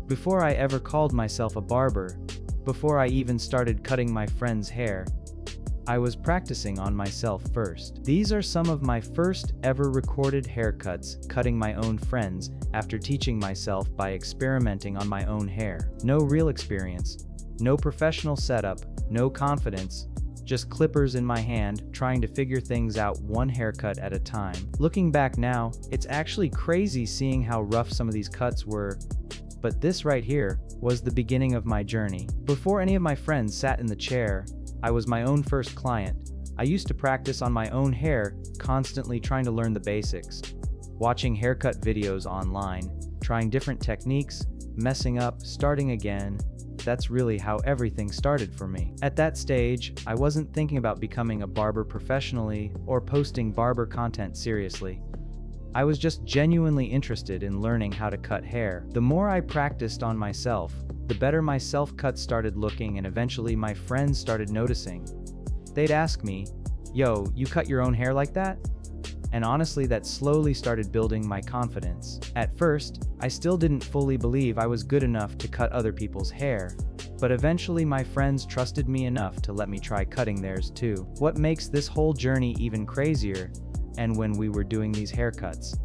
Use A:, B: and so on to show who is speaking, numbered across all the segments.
A: Before I ever called myself a barber, before I even started cutting my friend's hair, I was practicing on myself first. These are some of my first ever recorded haircuts, cutting my own friends after teaching myself by experimenting on my own hair. No real experience, no professional setup, no confidence, just clippers in my hand, trying to figure things out one haircut at a time. Looking back now, it's actually crazy seeing how rough some of these cuts were, but this right here was the beginning of my journey. Before any of my friends sat in the chair, I was my own first client. I used to practice on my own hair, constantly trying to learn the basics. Watching haircut videos online, trying different techniques, messing up, starting again. That's really how everything started for me. At that stage, I wasn't thinking about becoming a barber professionally or posting barber content seriously. I was just genuinely interested in learning how to cut hair. The more I practiced on myself, the better my self-cut started looking, and eventually my friends started noticing. They'd ask me, "Yo, you cut your own hair like that?" And honestly, that slowly started building my confidence. At first, I still didn't fully believe I was good enough to cut other people's hair, but eventually my friends trusted me enough to let me try cutting theirs too. What makes this whole journey even crazier, and when we were doing these haircuts.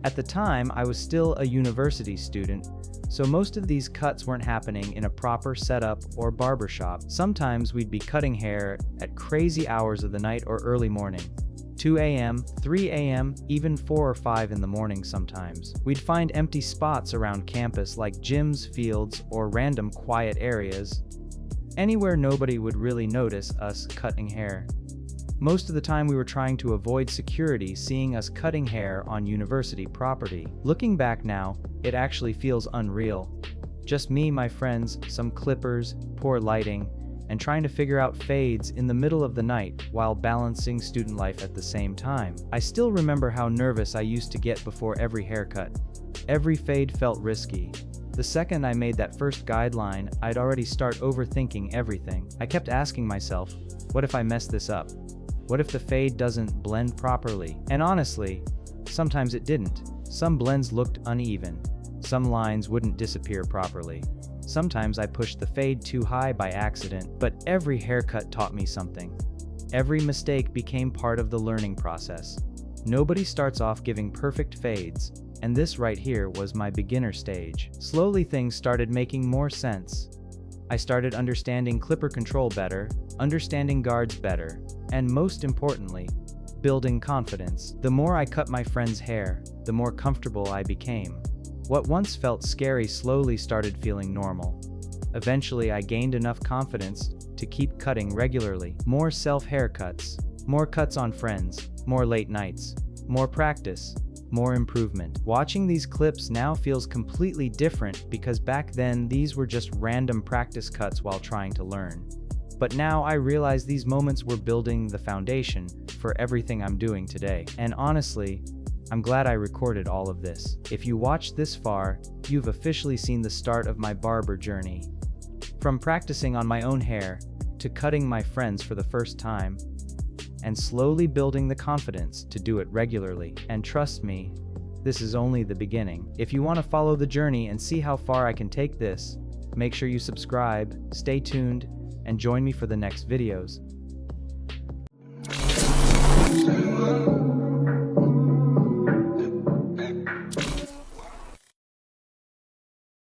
A: At the time, I was still a university student, so most of these cuts weren't happening in a proper setup or barbershop. Sometimes we'd be cutting hair at crazy hours of the night or early morning. 2 a.m., 3 a.m., even 4 or 5 in the morning sometimes. We'd find empty spots around campus like gyms, fields, or random quiet areas, anywhere nobody would really notice us cutting hair. Most of the time we were trying to avoid security seeing us cutting hair on university property. Looking back now, it actually feels unreal. Just me, my friends, some clippers, poor lighting, and trying to figure out fades in the middle of the night while balancing student life at the same time. I still remember how nervous I used to get before every haircut. Every fade felt risky. The second I made that first guideline, I'd already start overthinking everything. I kept asking myself, what if I mess this up? What if the fade doesn't blend properly? And honestly, sometimes it didn't. Some blends looked uneven. Some lines wouldn't disappear properly. Sometimes I pushed the fade too high by accident, but every haircut taught me something. Every mistake became part of the learning process. Nobody starts off giving perfect fades, and this right here was my beginner stage. Slowly things started making more sense. I started understanding clipper control better, understanding guards better, and most importantly, building confidence. The more I cut my friend's hair, the more comfortable I became. What once felt scary slowly started feeling normal. Eventually, I gained enough confidence to keep cutting regularly. More self-haircuts, more cuts on friends, more late nights, more practice, more improvement. Watching these clips now feels completely different because back then these were just random practice cuts while trying to learn. But now I realize these moments were building the foundation for everything I'm doing today. And honestly, I'm glad I recorded all of this. If you watched this far, you've officially seen the start of my barber journey. From practicing on my own hair, to cutting my friends for the first time, and slowly building the confidence to do it regularly. And trust me, this is only the beginning. If you want to follow the journey and see how far I can take this, make sure you subscribe, stay tuned, and join me for the next videos.